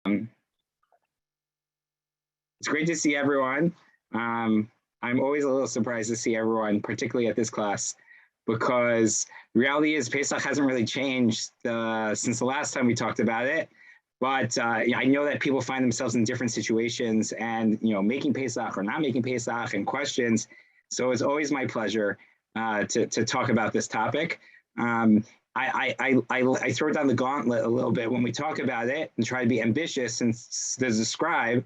It's great to see everyone. I'm always a little surprised to see everyone, particularly at this class, because the reality is Pesach hasn't really changed since the last time we talked about it. But I know that people find themselves in different situations and, making Pesach or not making Pesach and questions. So it's always my pleasure to talk about this topic. I throw down the gauntlet a little bit when we talk about it and try to be ambitious, and there's a scribe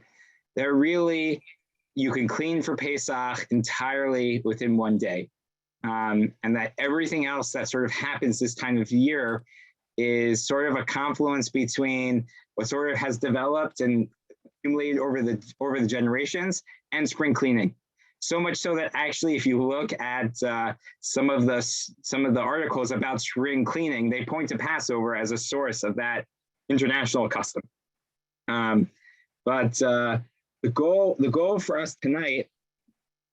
that really you can clean for Pesach entirely within one day. And that everything else that sort of happens this time of year is sort of a confluence between what sort of has developed and accumulated over the generations and spring cleaning. So much so that actually, if you look at some of the articles about spring cleaning, they point to Passover as a source of that international custom. But the goal for us tonight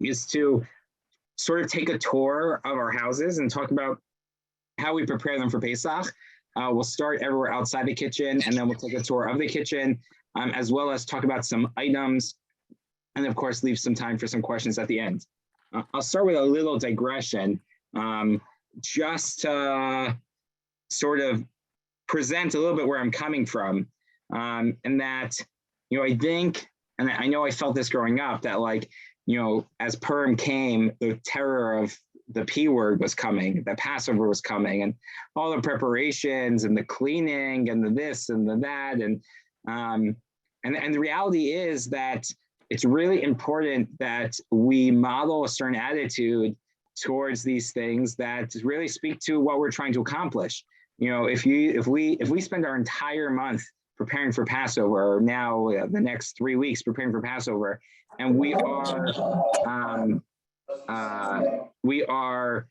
is to sort of take a tour of our houses and talk about how we prepare them for Pesach. We'll start everywhere outside the kitchen, and then we'll take a tour of the kitchen, as well as talk about some items, and of course, leave some time for some questions at the end. I'll start with a little digression, just to sort of present a little bit where I'm coming from, and that, I think, and I know I felt this growing up, that as Purim came, the terror of the P word was coming, that Passover was coming, and all the preparations and the cleaning and the this and the that. And the reality is that it's really important that we model a certain attitude towards these things that really speak to what we're trying to accomplish. If we spend our entire month preparing for Passover, or now the next 3 weeks preparing for Passover, and we are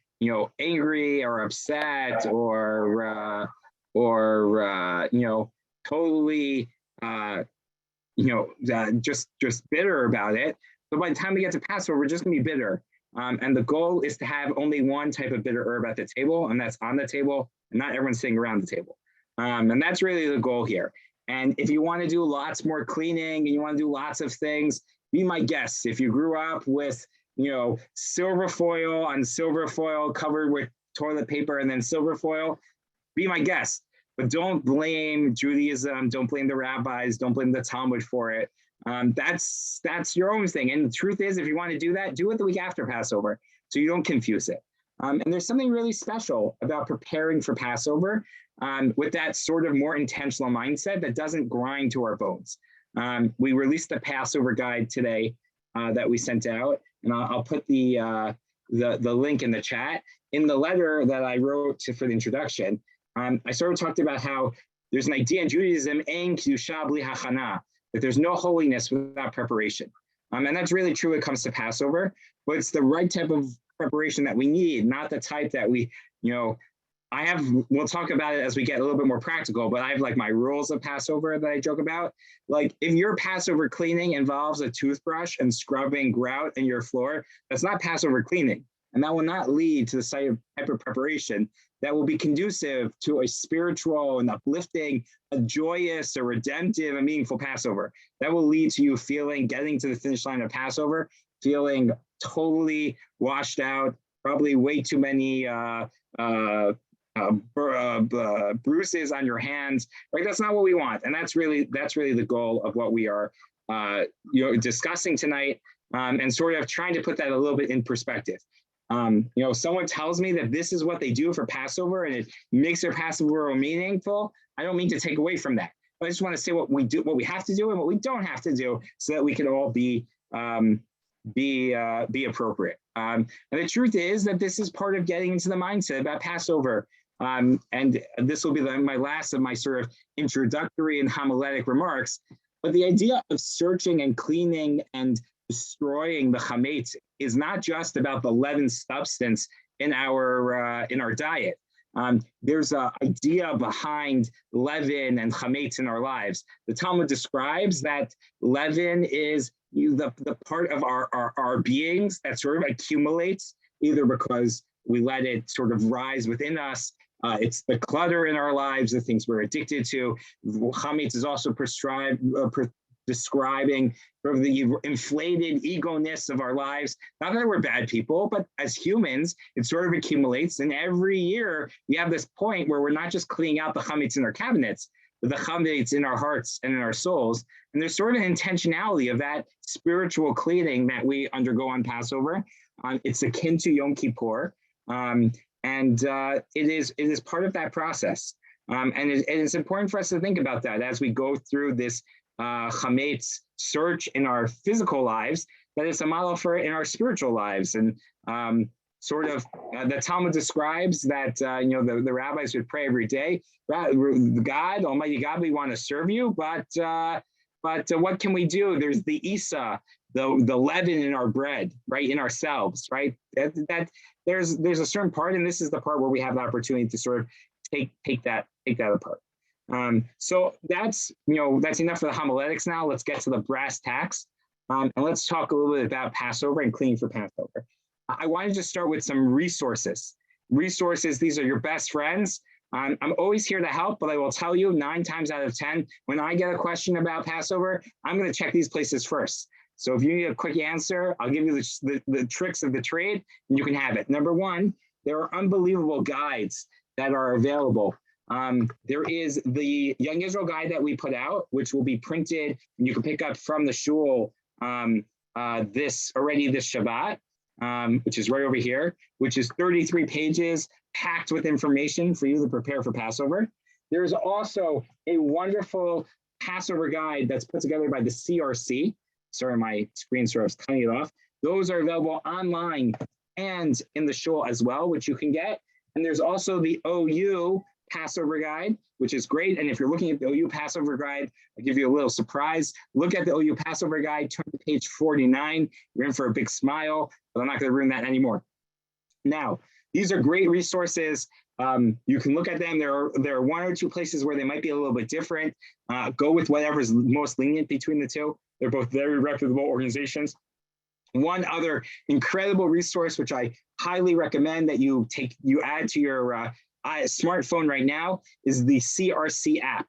angry or upset or totally just bitter about it. So by the time we get to Passover, we're just gonna be bitter. And the goal is to have only one type of bitter herb at the table, and that's on the table, and not everyone sitting around the table. And that's really the goal here. And if you want to do lots more cleaning and you want to do lots of things, be my guest. If you grew up with, silver foil on silver foil covered with toilet paper and then silver foil, be my guest. But don't blame Judaism, don't blame the rabbis, don't blame the Talmud for it. That's your own thing. And the truth is, if you want to do that, do it the week after Passover so you don't confuse it. And there's something really special about preparing for Passover with that sort of more intentional mindset that doesn't grind to our bones. We released the Passover guide today that we sent out, and I'll put the link in the chat. In the letter that I wrote for the introduction, I sort of talked about how there's an idea in Judaism, ein kedusha bli hachana, that there's no holiness without preparation. And that's really true when it comes to Passover, but it's the right type of preparation that we need, not the type that we, we'll talk about it as we get a little bit more practical, but I have my rules of Passover that I joke about. If your Passover cleaning involves a toothbrush and scrubbing grout in your floor, that's not Passover cleaning. And that will not lead to the type of preparation that will be conducive to a spiritual and uplifting, a joyous, a redemptive, and meaningful Passover. That will lead to you getting to the finish line of Passover, feeling totally washed out, probably way too many bruises on your hands. Right? That's not what we want, and that's really the goal of what we are discussing tonight, and sort of trying to put that a little bit in perspective. Someone tells me that this is what they do for Passover and it makes their Passover meaningful. I don't mean to take away from that. I just want to say what we do, what we have to do, and what we don't have to do, so that we can all be appropriate. And the truth is that this is part of getting into the mindset about Passover. And this will be my last of my sort of introductory and homiletic remarks. But the idea of searching and cleaning and destroying the Hamitz is not just about the leaven substance in our diet. There's an idea behind leaven and Hamitz in our lives. The Talmud describes that leaven is the part of our beings that sort of accumulates, either because we let it sort of rise within us It's the clutter in our lives, the things we're addicted to. Hamitz is also describing sort of the inflated ego-ness of our lives. Not that we're bad people, but as humans, it sort of accumulates. And every year we have this point where we're not just cleaning out the chametz in our cabinets, but the chametz in our hearts and in our souls. And there's sort of an intentionality of that spiritual cleaning that we undergo on Passover. It's akin to Yom Kippur. It is part of that process. And it's important for us to think about that as we go through this chametz search in our physical lives, that it's a model for in our spiritual lives. And the Talmud describes that the rabbis would pray every day, God, Almighty God, we want to serve you, but what can we do? There's the Isa, the leaven in our bread, right, in ourselves, right? That there's a certain part, and this is the part where we have the opportunity to sort of take that apart. So that's enough for the homiletics now. Let's get to the brass tacks. And let's talk a little bit about Passover and cleaning for Passover. I wanted to start with some resources. These are your best friends. I'm always here to help, but I will tell you 9 times out of 10, when I get a question about Passover, I'm going to check these places first. So if you need a quick answer, I'll give you the tricks of the trade and you can have it. Number 1, there are unbelievable guides that are available. There is the Young Israel guide that we put out, which will be printed and you can pick up from the shul this Shabbat, which is right over here, which is 33 pages packed with information for you to prepare for Passover. There's also a wonderful Passover guide that's put together by the CRC. Sorry, my screen sort of cutting it off. Those are available online and in the shul as well, which you can get. And there's also the OU Passover guide, which is great. And if you're looking at the OU Passover guide, I'll give you a little surprise. Look at the OU Passover guide, turn to page 49. You're in for a big smile, but I'm not going to ruin that anymore. Now, these are great resources. You can look at them. There are 1 or 2 places where they might be a little bit different. Go with whatever is most lenient between the two. They're both very reputable organizations. One other incredible resource, which I highly recommend that you add to your smartphone right now, is the CRC app.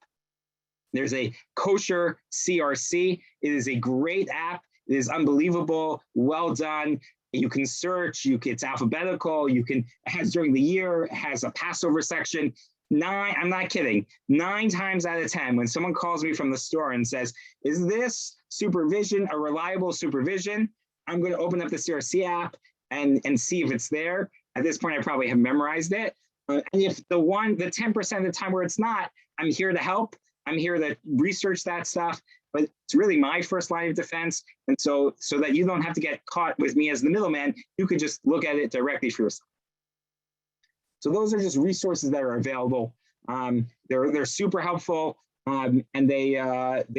There's a kosher CRC. It is a great app. It is unbelievable, well done. You can search, it's alphabetical, it has during the year, it has a Passover section. I'm not kidding, 9 times out of 10, when someone calls me from the store and says, is this supervision a reliable supervision? I'm going to open up the CRC app and see if it's there. At this point, I probably have memorized it. And if the 10% of the time where it's not, I'm here to help. I'm here to research that stuff. But it's really my first line of defense. And so that you don't have to get caught with me as the middleman, you can just look at it directly for yourself. So those are just resources that are available. They're super helpful, and they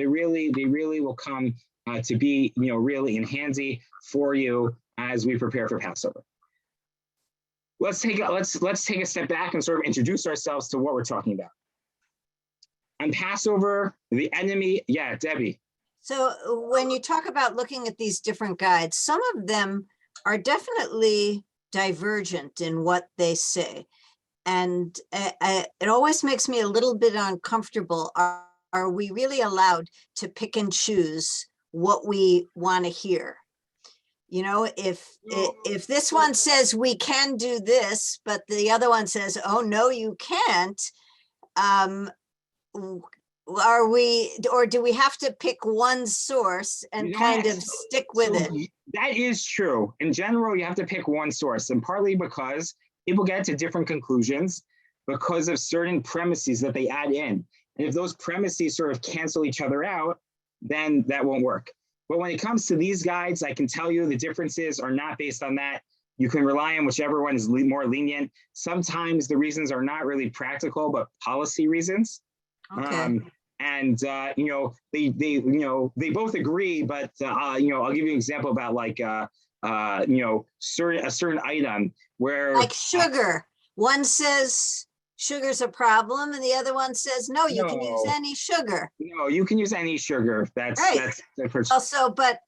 really will come to be really in handy for you as we prepare for Passover. Let's take a step back and sort of introduce ourselves to what we're talking about. On Passover, the enemy, yeah, Debbie. So when you talk about looking at these different guides, some of them are definitely divergent in what they say. And it always makes me a little bit uncomfortable. Are we really allowed to pick and choose what we want to hear? If this one says we can do this, but the other one says, oh, no, you can't. Do we have to pick one source and kind of stick with it? That is true. In general, you have to pick one source, and partly because people get to different conclusions because of certain premises that they add in. And if those premises sort of cancel each other out, then that won't work. But when it comes to these guides, I can tell you the differences are not based on that. You can rely on whichever one is more lenient. Sometimes the reasons are not really practical, but policy reasons. Okay. They both agree, but I'll give you an example about a certain item where, like sugar. One says sugar's a problem, and the other one says no, you can use any sugar. No, you can use any sugar. That's right. That's also, but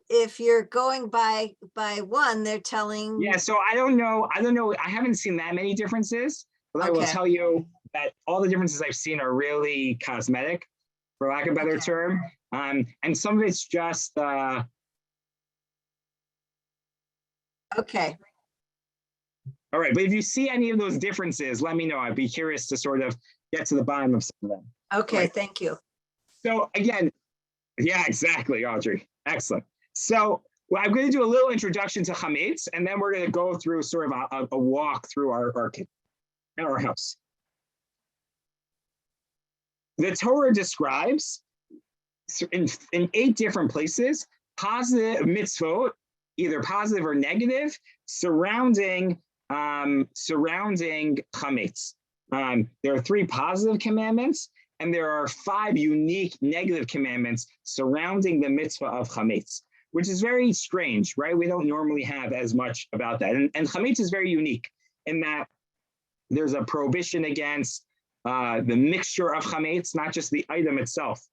if you're going by one, they're telling. Yeah. So I don't know. I haven't seen that many differences. but I will Okay. tell you that all the differences I've seen are really cosmetic, for lack of a better Okay. term. And some of it's just, Okay. all right, but if you see any of those differences, let me know. I'd be curious to sort of get to the bottom of some of them. Okay. Right. Thank you. So again, yeah, exactly, Audrey. Excellent. So well, I'm going to do a little introduction to Hamitz, and then we're going to go through sort of a walk through our house. The Torah describes in 8 different places positive mitzvot, either positive or negative, surrounding Hamitz. There are 3 positive commandments, and there are 5 unique negative commandments surrounding the mitzvah of Hamitz, which is very strange, right? We don't normally have as much about that. And Hamitz is very unique in that there's a prohibition against the mixture of Hamitz, not just the item itself,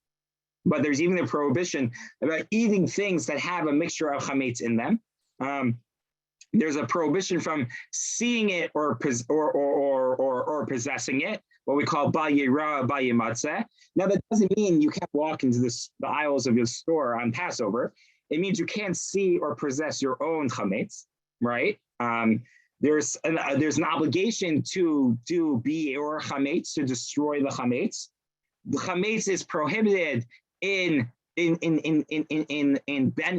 but there's even a prohibition about eating things that have a mixture of Hamitz in them. There's a prohibition from seeing it or possessing it, what we call ba yira, ba yimatzeh. Now, that doesn't mean you can't walk into the aisles of your store on Passover. It means you can't see or possess your own chametz, right? There's an obligation to do bi'or chametz, to destroy the chametz. The chametz is prohibited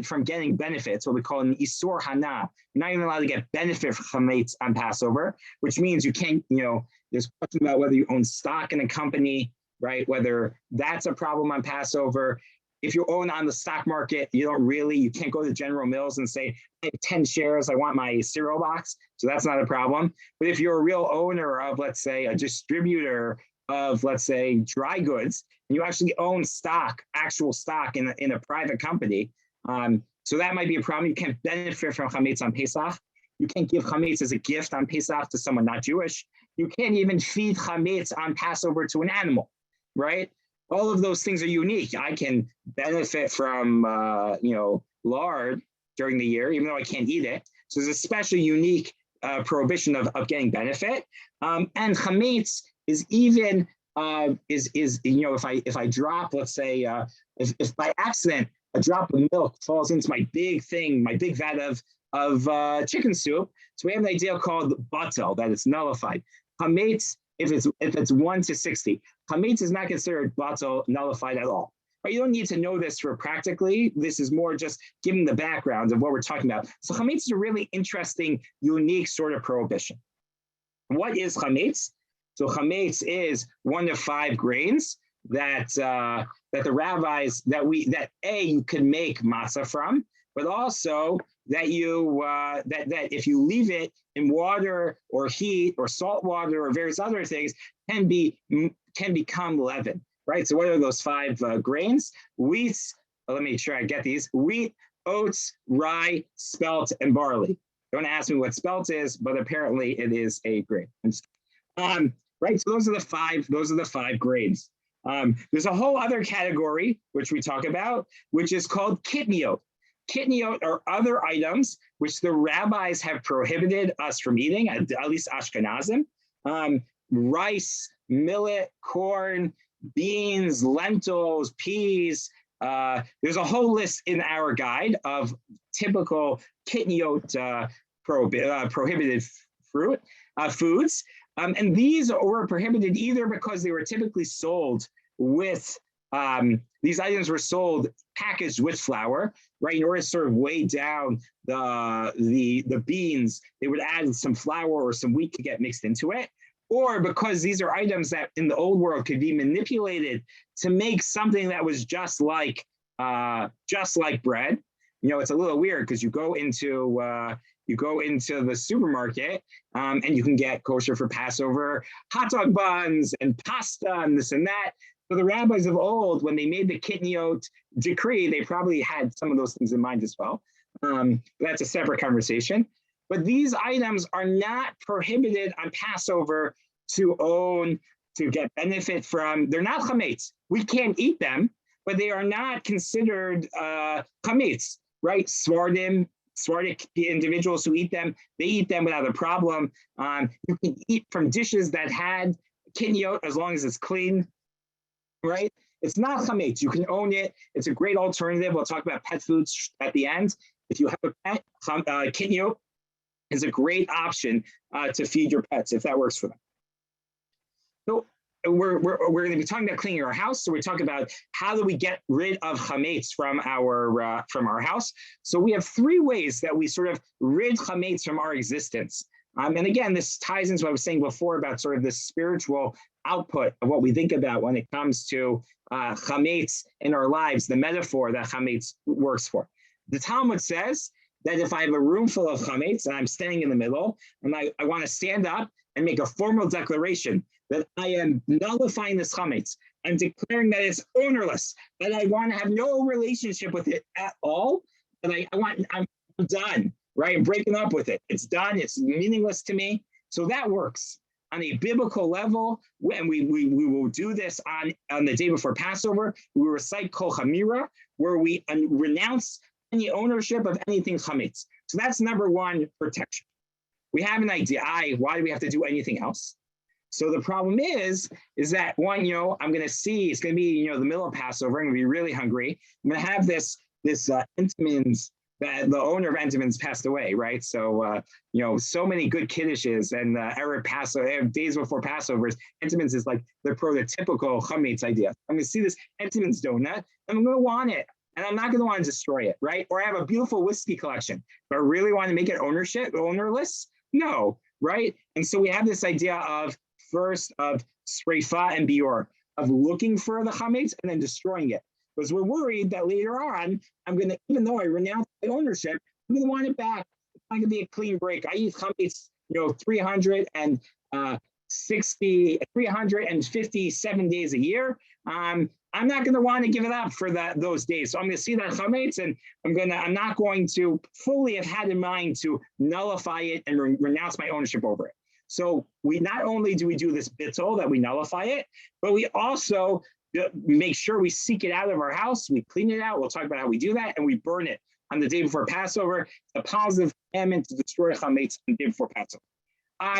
from getting benefits, what we call an isur hana. You're not even allowed to get benefit from chametz on Passover, which means you can't, there's a question about whether you own stock in a company, right? Whether that's a problem on Passover. If you own on the stock market, you can't go to General Mills and say, I have 10 shares, I want my cereal box. So that's not a problem. But if you're a real owner of, let's say, a distributor of, let's say, dry goods, and you actually own stock, actual stock in a private company, so that might be a problem. You can't benefit from chametz on Pesach. You can't give chametz as a gift on Pesach to someone not Jewish. You can't even feed chametz on Passover to an animal, right? All of those things are unique. I can benefit from, lard during the year, even though I can't eat it. So there's a special unique prohibition of getting benefit. And chametz is even if I drop, let's say, if by accident a drop of milk falls into my big vat of chicken soup, so we have an idea called batel, that it's nullified. Hametz, if it's 1 to 60, chametz is not considered batel, nullified at all. But you don't need to know this for practically. This is more just giving the background of what we're talking about. So chametz is a really interesting, unique sort of prohibition. What is chametz? So chametz is one of 5 grains that the rabbis you could make matzah from, but also that that if you leave it in water or heat or salt water or various other things can become leaven, right? So what are those 5 grains? Wheat. Let me make sure I get these: wheat, oats, rye, spelt, and barley. Don't ask me what spelt is, but apparently it is a grain. Right. So those are the 5 grains. There's a whole other category which we talk about, which is called kitniot. Kitniot are other items which the rabbis have prohibited us from eating, at least Ashkenazim. Rice, millet, corn, beans, lentils, peas. There's a whole list in our guide of typical kitniot prohibited foods. And these were prohibited either because they were typically sold with, these items were sold packaged with flour, right? In order to sort of weigh down the beans, they would add some flour or some wheat to get mixed into it. Or because these are items that in the old world could be manipulated to make something that was just like bread. It's a little weird because you go into the supermarket and you can get kosher for Passover hot dog buns and pasta and this and that. So the rabbis of old, when they made the kitniot decree, they probably had some of those things in mind as well. That's a separate conversation. But these items are not prohibited on Passover to own, to get benefit from. They're not chametz. We can't eat them, but they are not considered chametz, right? Svardim Sephardic individuals who eat them, they eat them without a problem. You can eat from dishes that had kinyot as long as it's clean, right? It's not chametz. You can own it. It's a great alternative. We'll talk about pet foods at the end. If you have a pet, kinyot is a great option to feed your pets if that works for them. So we're going to be talking about cleaning our house. So we're talking about how do we get rid of chametz from our house. So we have three ways that we sort of rid chametz from our existence. And again, this ties into what I was saying before about sort of the spiritual output of what we think about when it comes to chametz in our lives, the metaphor that chametz works for. The Talmud says that if I have a room full of chametz and I'm standing in the middle and I want to stand up and make a formal declaration that I am nullifying this chametz, I'm declaring that it's ownerless, that I want to have no relationship with it at all, that I'm done, right? I'm breaking up with it. It's done. It's meaningless to me. So that works on a biblical level. And we will do this on the day before Passover. We recite Kol Chamira, where we renounce any ownership of anything chametz. So that's number one, protection. We have an idea, why do we have to do anything else? So the problem is that one, I'm going to see, it's going to be, the middle of Passover. I'm going to be really hungry. I'm going to have this Entenmann's, that the owner of Entenmann's passed away, right? So, so many good kiddishes and Erev Passover, days before Passovers, Entenmann's is like the prototypical chametz idea. I'm going to see this Entenmann's donut, and I'm going to want it. And I'm not going to want to destroy it, right? Or I have a beautiful whiskey collection, but I really want to make it ownerless? No, right? And so we have this idea of sreifa and bior, of looking for the chametz and then destroying it. Because we're worried that later on, even though I renounce my ownership, I'm going to want it back. It's not going to be a clean break. I eat chametz, 357 days a year. I'm not going to want to give it up for those days. So I'm going to see that chametz, and I'm not going to fully have had in mind to nullify it and renounce my ownership over it. So we not only do we do this bittul, that we nullify it, but we also make sure we seek it out of our house. We clean it out. We'll talk about how we do that, and we burn it on the day before Passover. It's a positive commandment to destroy chametz on the day before Passover.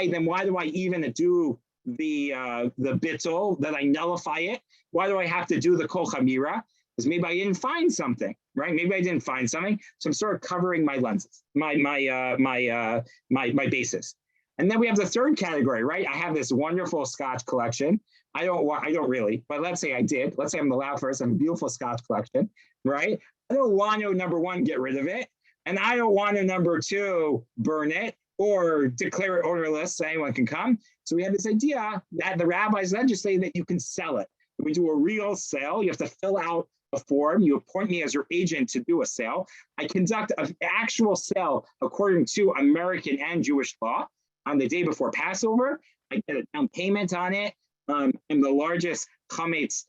Then why do I even do the bittul, that I nullify it? Why do I have to do the kol chamira? Because maybe I didn't find something, right? Maybe I didn't find something, so I'm sort of covering my lenses, my bases. And then we have the third category, right? I have this wonderful Scotch collection. I don't really, but let's say I did. Let's say I'm allowed first. I have a beautiful Scotch collection, right? I don't want to, number one, get rid of it, and I don't want to, number two, burn it or declare it ownerless so anyone can come. So we have this idea that the rabbis legislate that you can sell it. We do a real sale. You have to fill out a form. You appoint me as your agent to do a sale. I conduct an actual sale according to American and Jewish law on the day before Passover. I get a down payment on it. I'm the largest chametz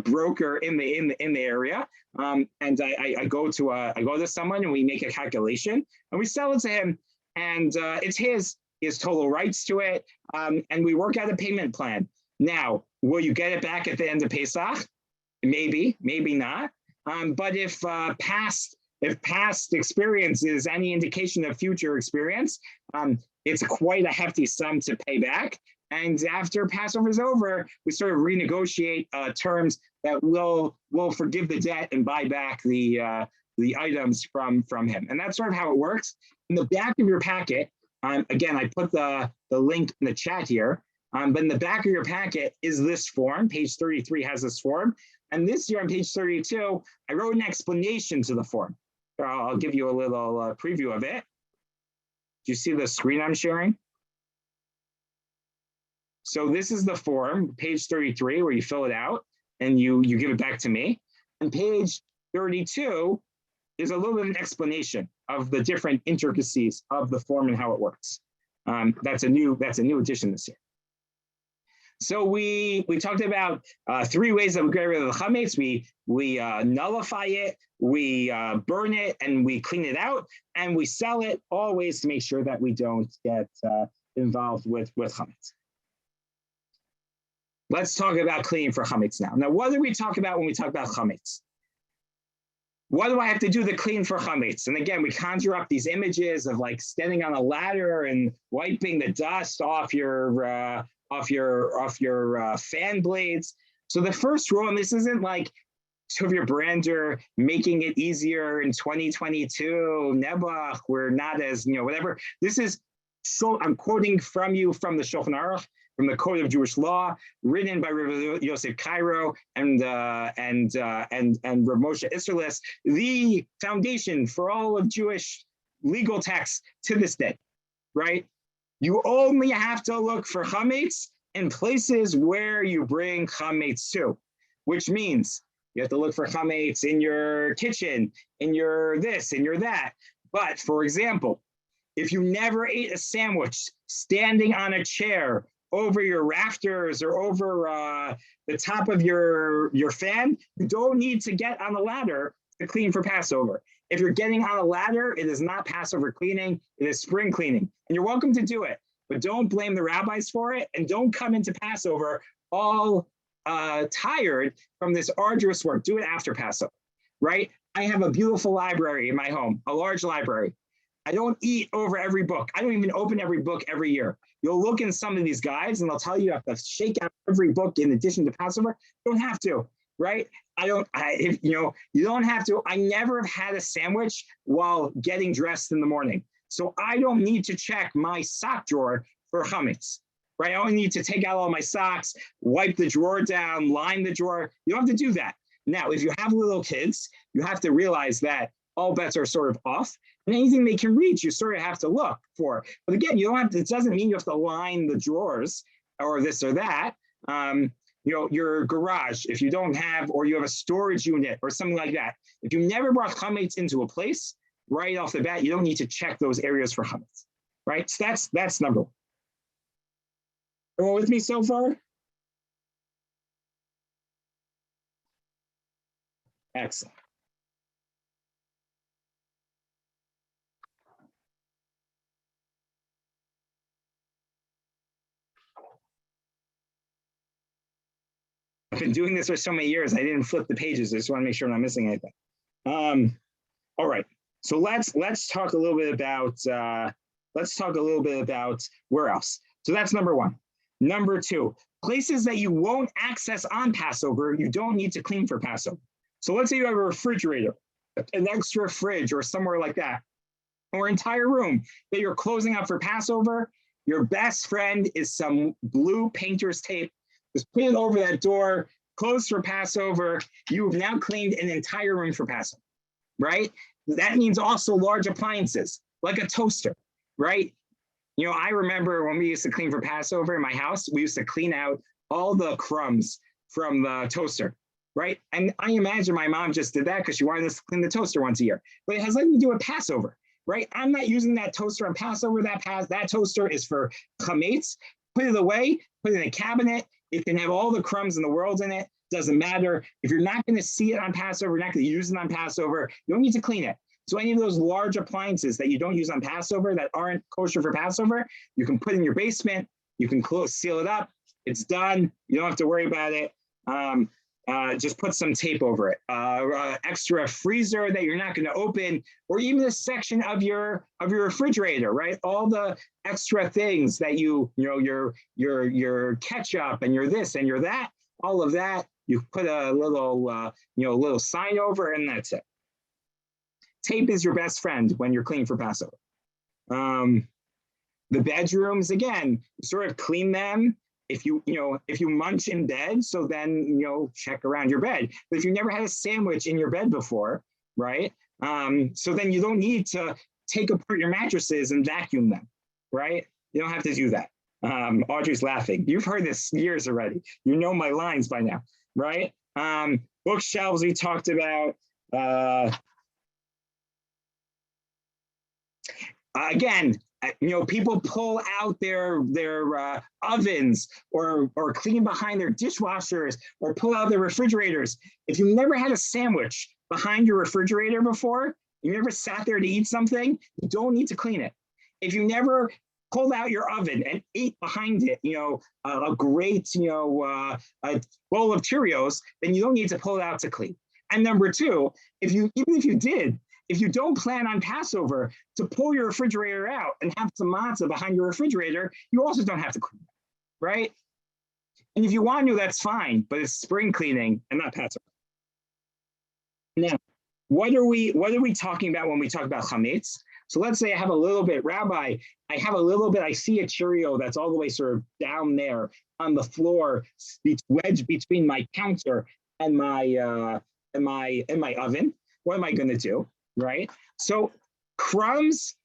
broker in the area, and I go to someone and we make a calculation and we sell it to him, and it's his. He has total rights to it, and we work out a payment plan. Now, will you get it back at the end of Pesach? Maybe, maybe not. But if past experience is any indication of future experience, it's quite a hefty sum to pay back. And after Passover is over, we sort of renegotiate terms that will forgive the debt and buy back the items from him. And that's sort of how it works. In the back of your packet, again, I put the link in the chat here, but in the back of your packet is this form. Page 33 has this form. And this year on page 32, I wrote an explanation to the form. I'll give you a little preview of it. Do you see the screen I'm sharing? So this is the form, page 33, where you fill it out and you give it back to me. And page 32 is a little bit of an explanation of the different intricacies of the form and how it works. That's a new addition this year. So we talked about three ways that we get rid of the chametz. We nullify it, we burn it, and we clean it out, and we sell it, all ways to make sure that we don't get involved with chametz. Let's talk about cleaning for chametz now. Now, what do we talk about when we talk about chametz? what do I have to do to clean for chametz? And again, we conjure up these images of like standing on a ladder and wiping the dust off your fan blades. So the first rule, and this isn't like Tuvia Brander making it easier in 2022, Nebuch, we're not as, whatever. This is, so I'm quoting from you from the Shulchan Aruch, from the Code of Jewish Law, written by Rabbi Yosef Cairo and Rav Moshe Isserles, the foundation for all of Jewish legal texts to this day, right? You only have to look for chametz in places where you bring chametz to, which means you have to look for chametz in your kitchen, in your this, in your that. But for example, if you never ate a sandwich standing on a chair over your rafters or over the top of your fan, you don't need to get on the ladder to clean for Passover. If you're getting on a ladder, it is not Passover cleaning, it is spring cleaning. And you're welcome to do it, but don't blame the rabbis for it, and don't come into Passover all tired from this arduous work. Do it after Passover, right? I have a beautiful library in my home, a large library. I don't eat over every book. I don't even open every book every year. You'll look in some of these guides and they'll tell you have to shake out every book in addition to Passover. You don't have to, right? You don't have to. I never have had a sandwich while getting dressed in the morning. So I don't need to check my sock drawer for chametz, right? I only need to take out all my socks, wipe the drawer down, line the drawer. You don't have to do that. Now, if you have little kids, you have to realize that all bets are sort of off, and anything they can reach, you sort of have to look for. But again, you don't have to, it doesn't mean you have to line the drawers or this or that. Your garage, if you don't have, or you have a storage unit or something like that, if you never brought chametz into a place, right off the bat, you don't need to check those areas for chametz, right? So that's number one. Everyone with me so far? Excellent. I've been doing this for so many years. I didn't flip the pages. I just want to make sure I'm not missing anything. All right. So let's talk a little bit about where else. So that's number one. Number two, places that you won't access on Passover, you don't need to clean for Passover. So let's say you have a refrigerator, an extra fridge or somewhere like that, or entire room that you're closing up for Passover. Your best friend is some blue painter's tape. Just put it over that door, closed for Passover. You've now cleaned an entire room for Passover, right? That means also large appliances, like a toaster, right? I remember when we used to clean for Passover in my house, we used to clean out all the crumbs from the toaster, right? And I imagine my mom just did that because she wanted us to clean the toaster once a year. But it has nothing to do with Passover, right? I'm not using that toaster on Passover. That toaster is for chametz. Put it away, put it in a cabinet. It can have all the crumbs in the world in it. Doesn't matter. If you're not going to see it on Passover, you're not going to use it on Passover, you don't need to clean it. So any of those large appliances that you don't use on Passover that aren't kosher for Passover, you can put in your basement. You can seal it up. It's done. You don't have to worry about it. Just put some tape over it. Extra freezer that you're not going to open, or even a section of your refrigerator, right? All the extra things that your ketchup and your this and your that, all of that, you put a little sign over, and that's it. Tape is your best friend when you're cleaning for Passover. The bedrooms, again, sort of clean them. If you munch in bed, so then, check around your bed. But if you never had a sandwich in your bed before, right? So then you don't need to take apart your mattresses and vacuum them, right? You don't have to do that. Audrey's laughing. You've heard this years already. You know my lines by now, right? Bookshelves we talked about. Again, people pull out their ovens or clean behind their dishwashers or pull out their refrigerators. If you never had a sandwich behind your refrigerator before, you never sat there to eat something, you don't need to clean it. If you never pulled out your oven and ate behind it, a great, a bowl of Cheerios, then you don't need to pull it out to clean. And number two, even if you did, if you don't plan on Passover to pull your refrigerator out and have some matzah behind your refrigerator, you also don't have to clean it, right? And if you want to, that's fine, but it's spring cleaning and not Passover. Now, what are we talking about when we talk about chametz? So let's say I have a little bit, Rabbi, I see a Cheerio that's all the way sort of down there on the floor, wedged between my counter and my oven. What am I going to do, right? So crumbs,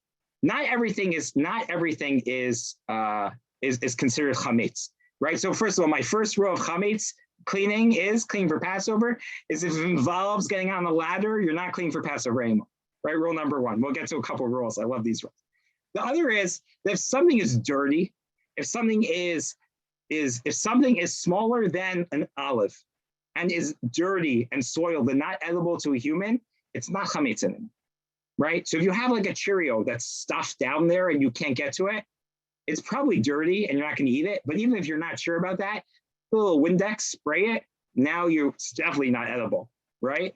not everything is considered chametz, right? So first of all, my first rule of chametz cleaning for Passover is if it involves getting on the ladder, you're not cleaning for Passover anymore, right? Rule number one. We'll get to a couple of rules. I love these rules. The other is that if something is dirty, if something is smaller than an olive and is dirty and soiled and not edible to a human, it's not chametz anymore, right? So if you have like a Cheerio that's stuffed down there and you can't get to it, it's probably dirty and you're not going to eat it. But even if you're not sure about that, a little Windex, spray it. Now it's definitely not edible, right?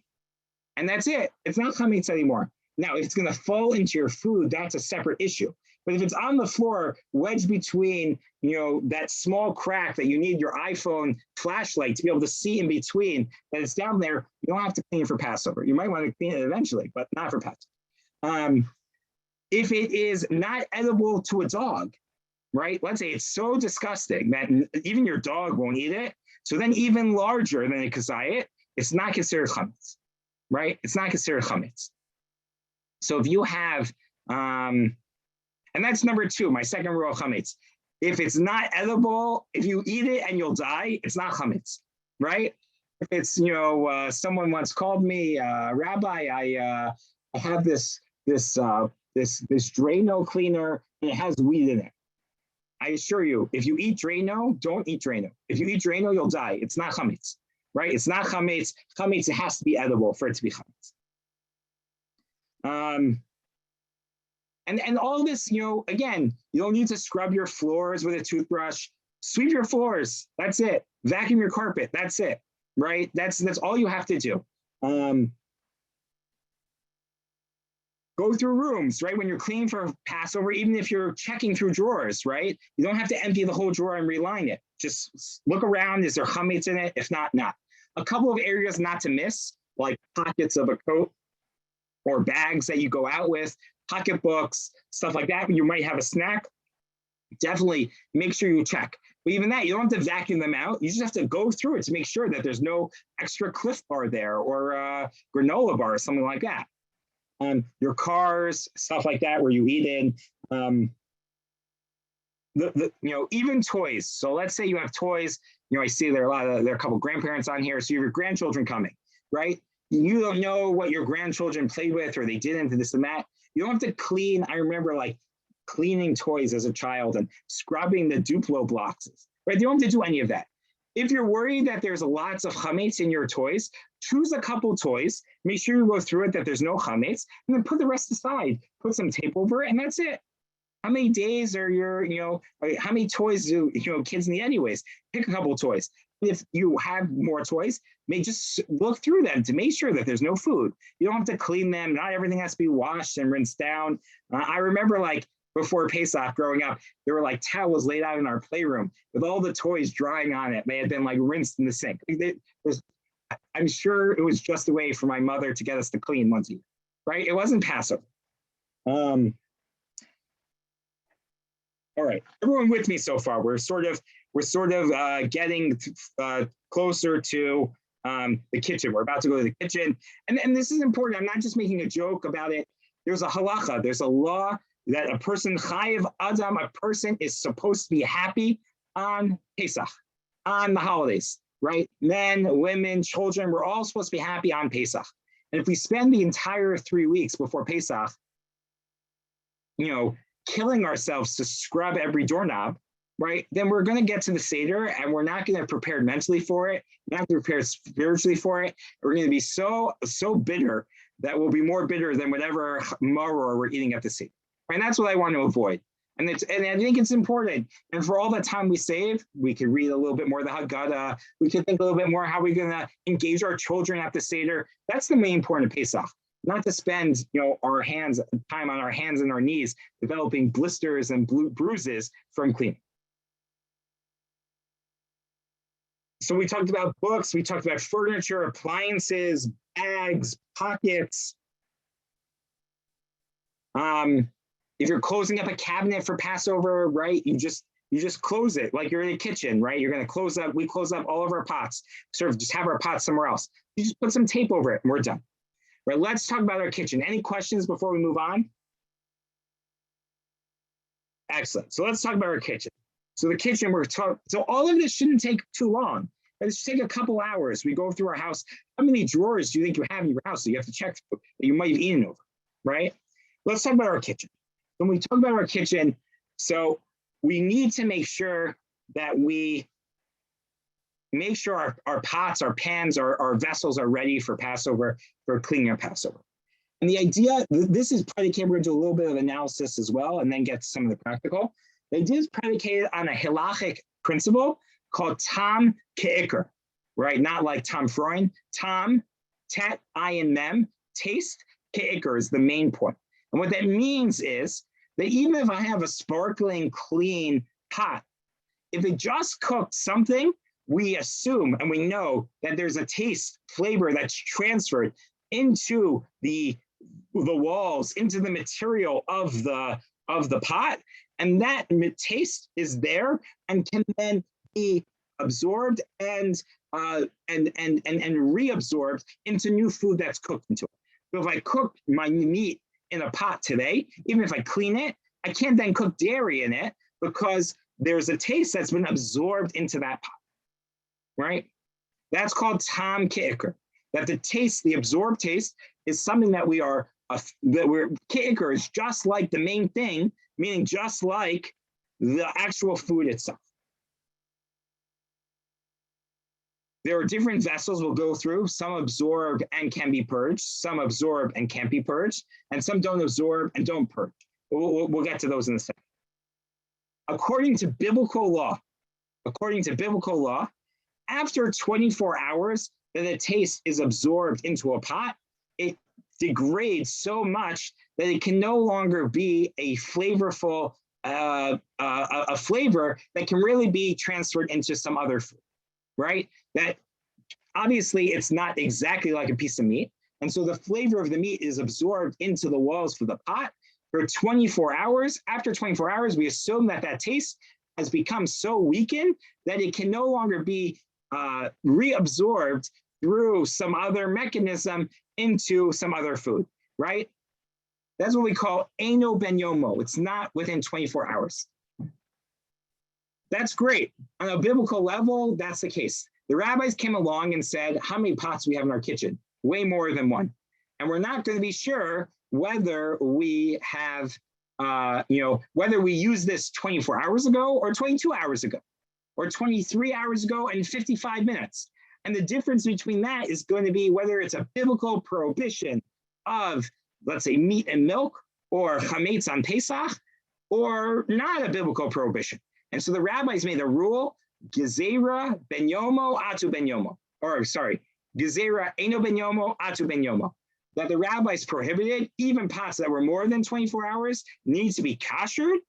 And that's it. It's not chametz anymore. Now, if it's going to fall into your food, that's a separate issue. But if it's on the floor, wedged between, that small crack that you need your iPhone flashlight to be able to see in between, that it's down there, you don't have to clean it for Passover. You might want to clean it eventually, but not for Passover. If it is not edible to a dog, right? Let's say it's so disgusting that even your dog won't eat it. So then even larger than a kazayit, it's not considered chametz, right? It's not considered chametz. So if you have, and that's number two, my second rule of chametz. If it's not edible, if you eat it and you'll die, it's not chametz, right? If it's, someone once called me, Rabbi, I have this Drano cleaner and it has weed in it. I assure you, if you eat Drano, don't eat Drano. If you eat Drano, you'll die. It's not chametz, right? It's not chametz. Chametz, it has to be edible for it to be chametz. And all this, again, you don't need to scrub your floors with a toothbrush. Sweep your floors. That's it. Vacuum your carpet. That's it, right? That's all you have to do. Go through rooms, right? When you're cleaning for Passover, even if you're checking through drawers, right? You don't have to empty the whole drawer and reline it. Just look around. Is there chametz in it? If not, not. A couple of areas not to miss, like pockets of a coat or bags that you go out with, pocketbooks, stuff like that. You might have a snack. Definitely make sure you check. But even that, you don't have to vacuum them out. You just have to go through it to make sure that there's no extra Cliff Bar there or a granola bar or something like that. Your cars, stuff like that, where you eat in. Even toys. So let's say you have toys. I see there are a couple grandparents on here. So you have your grandchildren coming, right? You don't know what your grandchildren played with or they did into this and that. You don't have to clean. I remember cleaning toys as a child and scrubbing the Duplo blocks, right? You don't have to do any of that. If you're worried that there's lots of chametz in your toys, choose a couple toys, make sure you go through it that there's no chametz, and then put the rest aside. Put some tape over it, and that's it. How many days are how many toys do kids need anyways? Pick a couple toys. If you have more toys, just look through them to make sure that there's no food. You don't have to clean them. Not everything has to be washed and rinsed down. I remember before Pesach growing up, there were towels laid out in our playroom with all the toys drying on it. They had been rinsed in the sink. I'm sure it was just a way for my mother to get us to clean once a year, right? It wasn't Passover. All right, everyone with me so far? We're sort of getting closer to the kitchen. We're about to go to the kitchen, and this is important. I'm not just making a joke about it. There's a halacha. There's a law that a person, chayiv adam, a person is supposed to be happy on Pesach, on the holidays, right? Men, women, children, we're all supposed to be happy on Pesach. And if we spend the entire 3 weeks before Pesach, killing ourselves to scrub every doorknob, right? Then we're going to get to the Seder and we're not going to prepare mentally for it. We're not going to prepare spiritually for it. We're going to be so bitter that we'll be more bitter than whatever maror we're eating at the Seder. And that's what I want to avoid. And I think it's important. And for all the time we save, we could read a little bit more of the Haggadah. We could think a little bit more how we're going to engage our children at the Seder. That's the main point of Pesach. Not to spend, our time on our hands and our knees developing blisters and bruises from cleaning. So we talked about books, we talked about furniture, appliances, bags, pockets. If you're closing up a cabinet for Passover, right, you just close it like you're in a kitchen, right? You're going to close up, we close up all of our pots, sort of just have our pots somewhere else. You just put some tape over it and we're done. Right, let's talk about our kitchen. Any questions before we move on? Excellent. So let's talk about our kitchen. So the kitchen, so all of this shouldn't take too long. It should take a couple hours. We go through our house. How many drawers do you think you have in your house that you have to check that you might have eaten over, right? Let's talk about our kitchen. When we talk about our kitchen, so we need to make sure that we make sure our pots, our pans, our vessels are ready for Passover, for cleaning up Passover. And the idea, this is predicated, we're going to do a little bit of analysis as well, and then get to some of the practical. The idea is predicated on a halachic principle called tam ke'ikr, right? Not like Tom Freud. Tam, tet, ayin, mem, taste, ke'ikr is the main point. And what that means is that even if I have a sparkling, clean pot, if it just cooked something, we assume and we know that there's a taste, flavor that's transferred into the walls, into the material of the pot, and that taste is there and can then be absorbed and reabsorbed into new food that's cooked into it. So if I cook my meat in a pot today, even if I clean it, I can't then cook dairy in it because there's a taste that's been absorbed into that pot. Right? That's called tam ke'ikr. That the taste, the absorbed taste, is something that ke'ikr is just like the main thing, meaning just like the actual food itself. There are different vessels we'll go through. Some absorb and can be purged. Some absorb and can't be purged. And some don't absorb and don't purge. We'll get to those in a second. According to biblical law, after 24 hours that the taste is absorbed into a pot, it degrades so much that it can no longer be a flavorful, a flavor that can really be transferred into some other food, right? That obviously it's not exactly like a piece of meat. And so the flavor of the meat is absorbed into the walls for the pot for 24 hours. After 24 hours, we assume that that taste has become so weakened that it can no longer be reabsorbed through some other mechanism into some other food, right? That's what we call eino ben yomo. It's not within 24 hours. That's great. On a biblical level, that's the case. The rabbis came along and said, how many pots do we have in our kitchen? Way more than one. And we're not going to be sure whether we have, whether we use this 24 hours ago or 22 hours ago, or 23 hours ago and 55 minutes. And the difference between that is going to be whether it's a biblical prohibition of, let's say, meat and milk, or Hamitz on Pesach, or not a biblical prohibition. And so the rabbis made a rule, Gezerah ben yomo atu ben yomo, or sorry, Gezerah eino ben yomo atu ben yomo, that the rabbis prohibited even pots that were more than 24 hours need to be kashered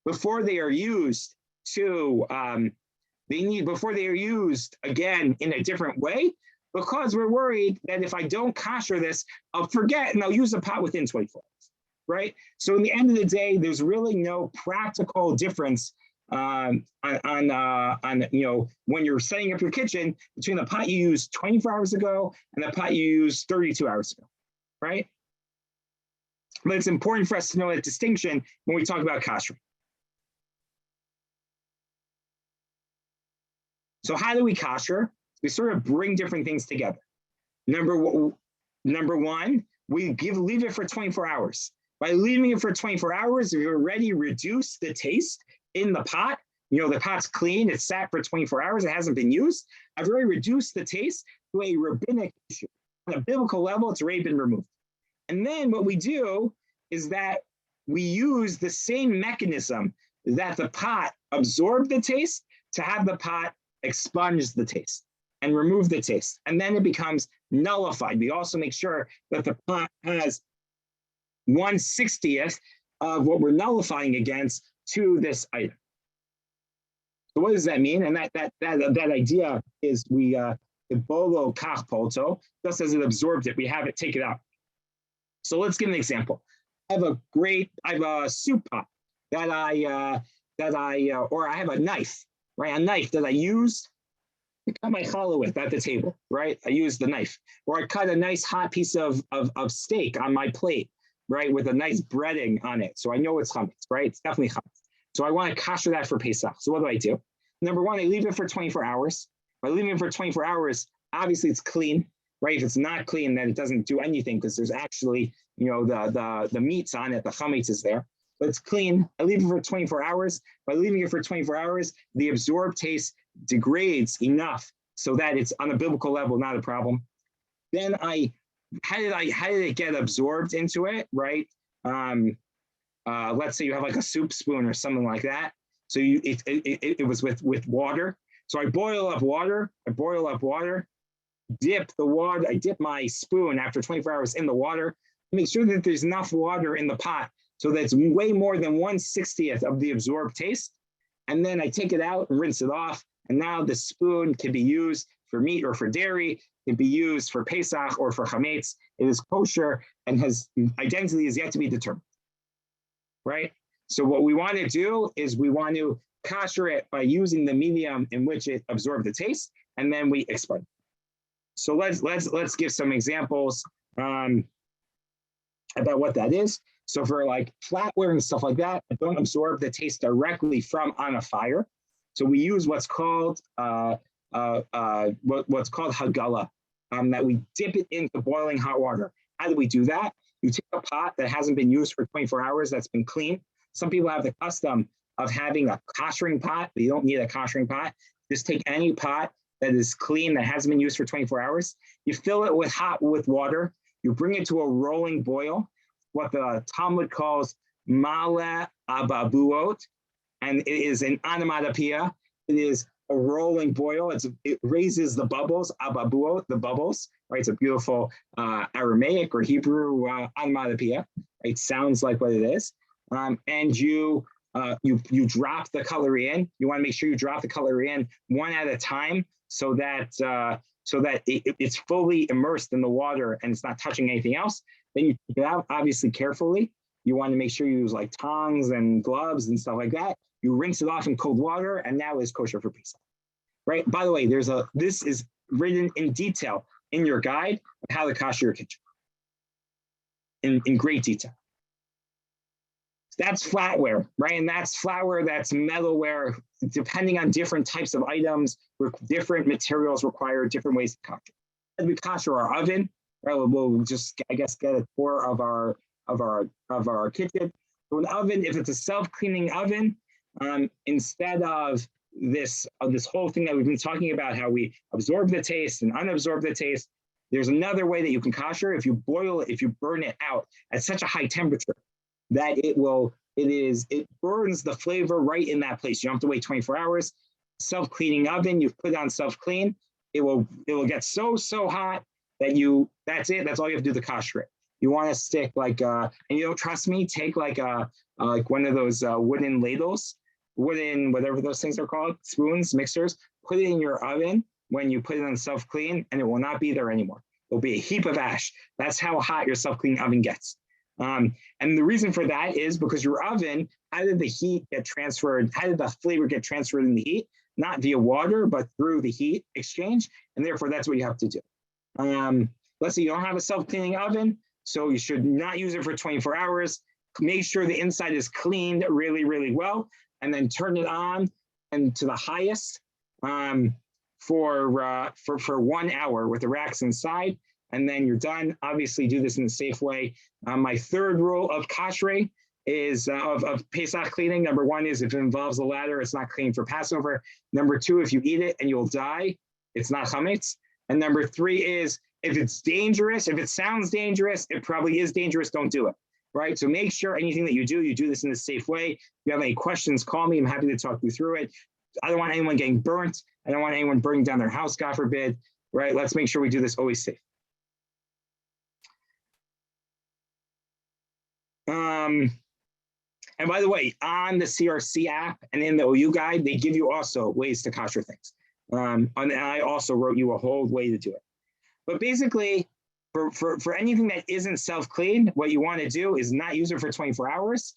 before they are used to, before they are used again in a different way, because we're worried that if I don't kasher this, I'll forget and I'll use the pot within 24 hours, right? So in the end of the day, there's really no practical difference on when you're setting up your kitchen between the pot you used 24 hours ago and the pot you used 32 hours ago, right? But it's important for us to know that distinction when we talk about kashering. So how do we kasher? We sort of bring different things together. Number one, we leave it for 24 hours. By leaving it for 24 hours, we've already reduced the taste in the pot. The pot's clean, it's sat for 24 hours, it hasn't been used. I've already reduced the taste to a rabbinic issue. On a biblical level, it's already been removed. And then what we do is that we use the same mechanism that the pot absorbed the taste to have the pot expunge the taste and remove the taste. And then it becomes nullified. We also make sure that the pot has 1/60th of what we're nullifying against to this item. So what does that mean? And that idea is we bolo kach polto, just as it absorbed it, we have it take it out. So let's give an example. I have a soup pot or I have a knife, right? A knife that I use to cut my challah with at the table, right? I use the knife, or I cut a nice hot piece of steak on my plate, right? With a nice breading on it. So I know it's chametz, right? It's definitely chametz. So I want to kasher that for Pesach. So what do? Number one, I leave it for 24 hours. By leaving it for 24 hours, obviously it's clean, right? If it's not clean, then it doesn't do anything because there's actually, the meats on it, the chametz is there. But it's clean. I leave it for 24 hours. By leaving it for 24 hours, the absorbed taste degrades enough so that it's on a biblical level, not a problem. Then how did it get absorbed into it, right? Let's say you have like a soup spoon or something like that. So it was with water. So I boil up water, dip the water, I dip my spoon after 24 hours in the water, make sure that there's enough water in the pot so that it's way more than 1/60th of the absorbed taste. And then I take it out and rinse it off. And now the spoon can be used for meat or for dairy, it can be used for Pesach or for Hamitz. It is kosher and has identity is yet to be determined, right? So what we want to do is we want to kosher it by using the medium in which it absorbed the taste, and then we expunge. So let's give some examples about what that is. So for like flatware and stuff like that, I don't absorb the taste directly from on a fire. So we use what's called hagala, that we dip it into boiling hot water. How do we do that? You take a pot that hasn't been used for 24 hours, that's been cleaned. Some people have the custom of having a koshering pot, but you don't need a koshering pot. Just take any pot that is clean, that hasn't been used for 24 hours. You fill it with water. You bring it to a rolling boil, what the Talmud calls male ababuot, and it is an onomatopoeia. It is a rolling boil. It raises the bubbles, ababuot, the bubbles, right? It's a beautiful Aramaic or Hebrew onomatopoeia. It sounds like what it is. And you drop the cutlery in. You want to make sure you drop the cutlery in one at a time so that it's fully immersed in the water and it's not touching anything else. Then you take it out, obviously carefully. You want to make sure you use like tongs and gloves and stuff like that. You rinse it off in cold water, and now it's kosher for Pesach, right? By the way, this is written in detail in your guide of how to kosher your kitchen in great detail. That's flatware, right? And that's flatware, that's metalware, depending on different types of items, different materials require different ways to kosher. As we kosher our oven, right? We'll just, I guess, get a tour of our kitchen. So an oven, if it's a self-cleaning oven, instead of this whole thing that we've been talking about, how we absorb the taste and unabsorb the taste, there's another way that you can kosher. If you boil it, if you burn it out at such a high temperature that it burns the flavor right in that place. You don't have to wait 24 hours. Self-cleaning oven, you put it on self-clean, it will get so hot that that's it. That's all you have to do to kosher it. You want to stick like and you don't trust me, take like one of those wooden ladles, whatever those things are called, spoons, mixers, put it in your oven when you put it on self-clean, and it will not be there anymore. It'll be a heap of ash. That's how hot your self-cleaning oven gets. And the reason for that is because your oven, how did the heat get transferred? How did the flavor get transferred in the heat? Not via water, but through the heat exchange. And therefore, that's what you have to do. Let's say you don't have a self-cleaning oven, so you should not use it for 24 hours. Make sure the inside is cleaned really, really well, and then turn it on and to the highest for 1 hour with the racks inside. And then you're done. Obviously, do this in a safe way. My third rule of kashrei is of Pesach cleaning. Number one is if it involves a ladder, it's not clean for Passover. Number two, if you eat it and you'll die, it's not chametz. And number three is if it's dangerous, if it sounds dangerous, it probably is dangerous, don't do it. right? So make sure anything that you do this in a safe way. If you have any questions, call me. I'm happy to talk you through it. I don't want anyone getting burnt. I don't want anyone burning down their house, God forbid, right? Let's make sure we do this always safe. And by the way, on the CRC app and in the OU guide, they give you also ways to kosher things. And I also wrote you a whole way to do it. But basically, for anything that isn't self-clean, what you want to do is not use it for 24 hours.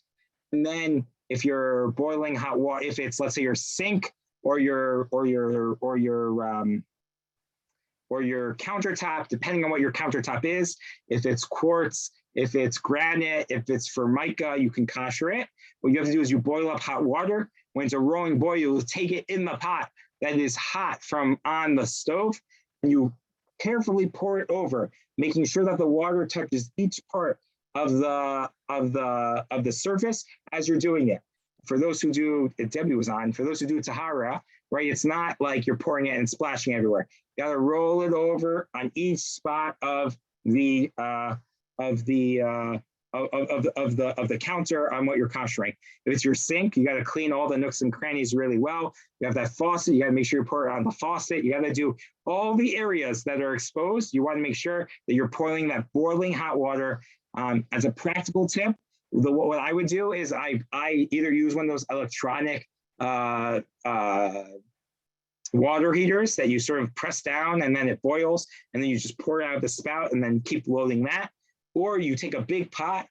And then if you're boiling hot water, if it's, let's say, your sink or your countertop, depending on what your countertop is, if it's quartz, if it's granite, if it's formica, you can kosher it. What you have to do is you boil up hot water. When it's a rolling boil, you'll take it in the pot that is hot from on the stove, and you carefully pour it over, making sure that the water touches each part of the surface as you're doing it. For those who do, Debbie was on, for those who do Tahara, right? It's not like you're pouring it and splashing everywhere. You gotta roll it over on each spot of the counter on what you're koshering. If it's your sink, you got to clean all the nooks and crannies really well. You have that faucet, you got to make sure you pour it on the faucet. You got to do all the areas that are exposed. You want to make sure that you're pouring that boiling hot water. As a practical tip, what I would do is I either use one of those electronic water heaters that you sort of press down and then it boils, and then you just pour it out of the spout and then keep loading that. Or you take a big pot,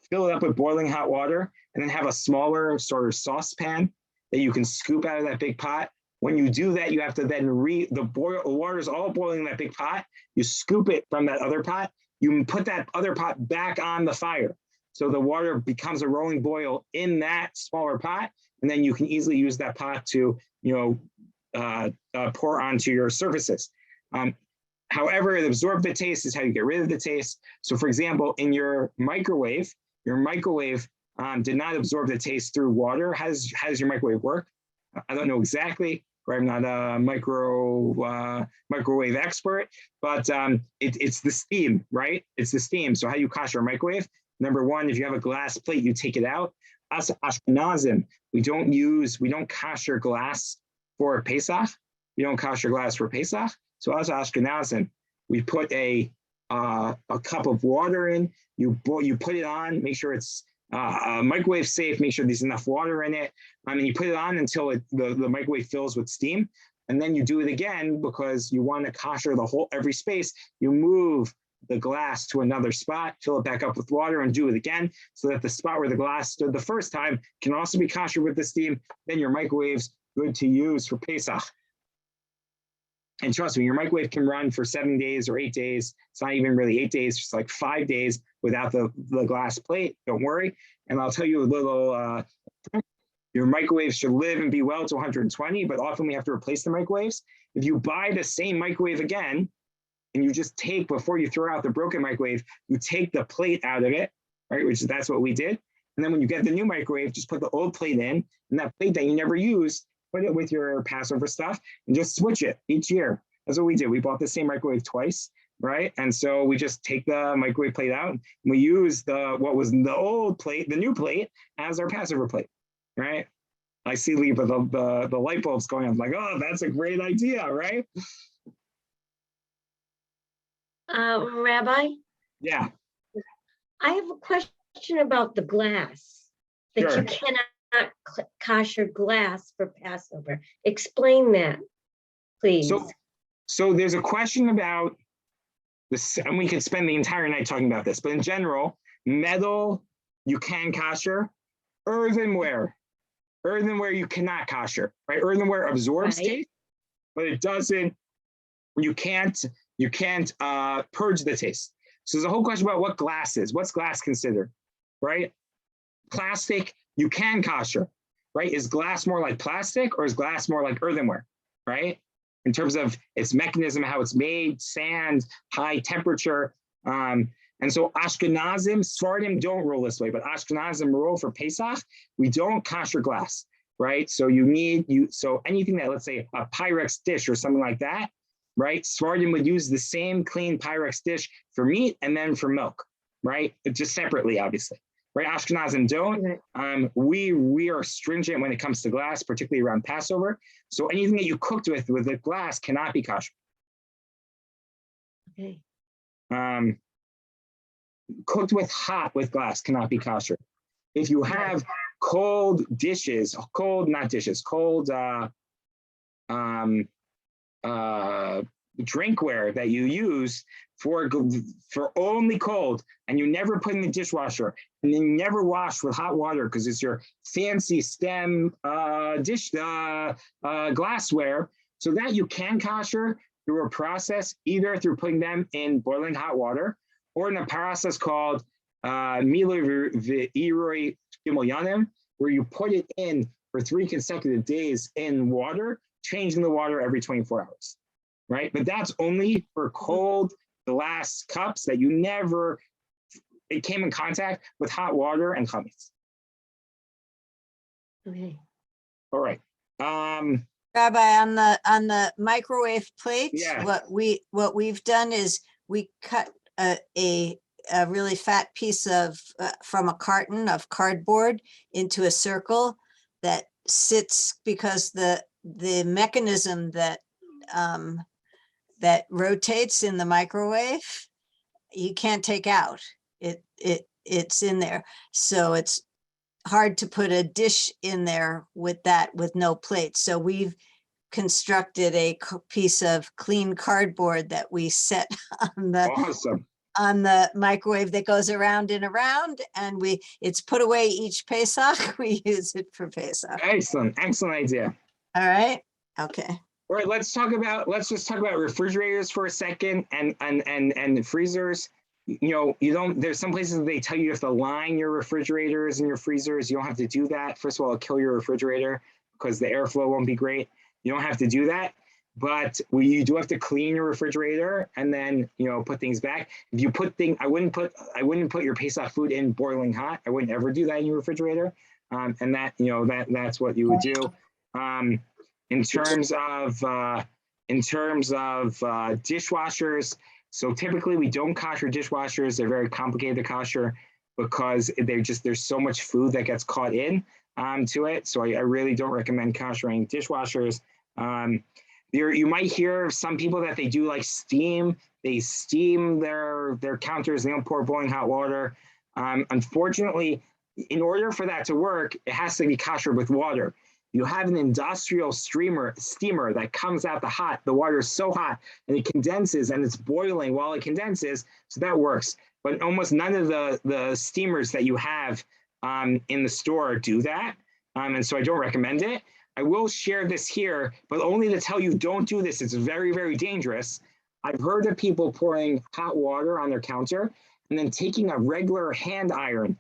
fill it up with boiling hot water, and then have a smaller sort of saucepan that you can scoop out of that big pot. When you do that, you have to then the water is all boiling in that big pot. You scoop it from that other pot. You put that other pot back on the fire. So the water becomes a rolling boil in that smaller pot. And then you can easily use that pot to, pour onto your surfaces. However, it absorbs the taste is how you get rid of the taste. So for example, in your microwave did not absorb the taste through water. How does your microwave work? I don't know exactly, right? I'm not a microwave expert, but it's the steam, right? It's the steam. So how you kosher a microwave? Number one, if you have a glass plate, you take it out. Us Ashkenazim, we don't kosher glass for Pesach. We don't kosher glass for Pesach. So as Ashkenazim, we put a cup of water in, you put it on, make sure it's microwave safe, make sure there's enough water in it. And you put it on until the microwave fills with steam. And then you do it again because you want to kosher every space. You move the glass to another spot, fill it back up with water, and do it again so that the spot where the glass stood the first time can also be kosher with the steam. Then your microwave's good to use for Pesach. And trust me, your microwave can run for 7 days or 8 days. It's not even really 8 days, just like 5 days without the glass plate. Don't worry. And I'll tell you a little, your microwave should live and be well to 120, but often we have to replace the microwaves. If you buy the same microwave again, and you just take, before you throw out the broken microwave, you take the plate out of it, right? That's what we did. And then when you get the new microwave, just put the old plate in, and that plate that you never used, put it with your Passover stuff and just switch it each year. That's what we did. We bought the same microwave twice, right? And so we just take the microwave plate out and we use what was the old plate, the new plate, as our Passover plate, right? I see the light bulbs going on. I'm like, oh, that's a great idea, right? Rabbi? Yeah. I have a question about the glass, that Sure. you cannot kosher glass for Passover. Explain that, please. So there's a question about this, and we could spend the entire night talking about this, but in general, metal, you can kosher. Earthenware you cannot kosher, right? Earthenware absorbs taste, but it doesn't, you can't purge the taste. So there's a whole question about what glass is. What's glass considered, right? Plastic, you can kosher, right? Is glass more like plastic or is glass more like earthenware, right? In terms of its mechanism, how it's made, sand, high temperature. And so Ashkenazim, Sephardim don't rule this way, but Ashkenazim rule for Pesach, we don't kosher glass, right? So so anything that, let's say a Pyrex dish or something like that, right? Sephardim would use the same clean Pyrex dish for meat and then for milk, right? Just separately, obviously. right? Ashkenazim don't. Right. We are stringent when it comes to glass, particularly around Passover. So anything that you cooked with the glass cannot be kosher. Okay. Cooked with glass cannot be kosher. If you have cold dishes, cold drinkware that you use for only cold, and you never put in the dishwasher, and then you never wash with hot water because it's your fancy stem glassware, so that you can kosher through a process, either through putting them in boiling hot water or in a process called Miloi V'Iroi Gimel Yanim, where you put it in for 3 consecutive days in water, changing the water every 24 hours, right? But that's only for cold glass cups that you never, it came in contact with hot water and chametz. Okay. All right. Rabbi, on the microwave plates, Yeah. what we've done is we cut a really fat piece of from a carton of cardboard into a circle that sits, because the mechanism that that rotates in the microwave, you can't take out. It's in there, so it's hard to put a dish in there with no plate. So we've constructed a piece of clean cardboard that we set on the microwave that goes around and around, and it's put away each Pesach. We use it for Pesach. Excellent idea. All right. Okay. All right, let's just talk about refrigerators for a second, and freezers. There's some places they tell you have to line your refrigerators and your freezers. You don't have to do that. First of all, it'll kill your refrigerator because the airflow won't be great. You don't have to do that, but you do have to clean your refrigerator and then put things back. If you I wouldn't put your Pesach food in boiling hot. I wouldn't ever do that in your refrigerator, and that's what you would do. In terms of dishwashers, so typically we don't kosher dishwashers. They're very complicated to kosher because there's so much food that gets caught in to it. So I really don't recommend koshering dishwashers. You might hear some people that they do like steam. They steam their counters. They don't pour boiling hot water. Unfortunately, in order for that to work, it has to be kosher with water. You have an industrial steamer that comes out the water is so hot and it condenses and it's boiling while it condenses, so that works. But almost none of the steamers that you have in the store do that, and so I don't recommend it. I will share this here, but only to tell you don't do this. It's very, very dangerous. I've heard of people pouring hot water on their counter and then taking a regular hand iron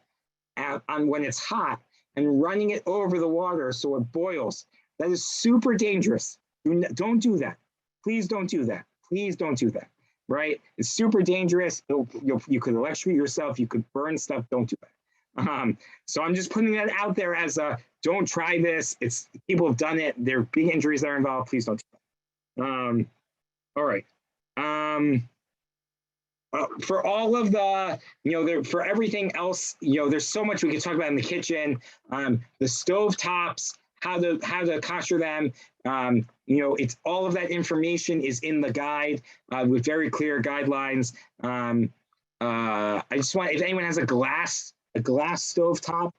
on when it's hot and running it over the water so it boils. That is super dangerous. Don't do that. Please don't do that. Please don't do that, right? It's super dangerous. You could electrocute yourself. You could burn stuff. Don't do that. So I'm just putting that out there as don't try this. People have done it. There are big injuries that are involved. Please don't do that. All right. For all of the, for everything else, there's so much we could talk about in the kitchen. The stove tops, how to kosher them. It's all of that information is in the guide with very clear guidelines. I just want, if anyone has a glass stove top,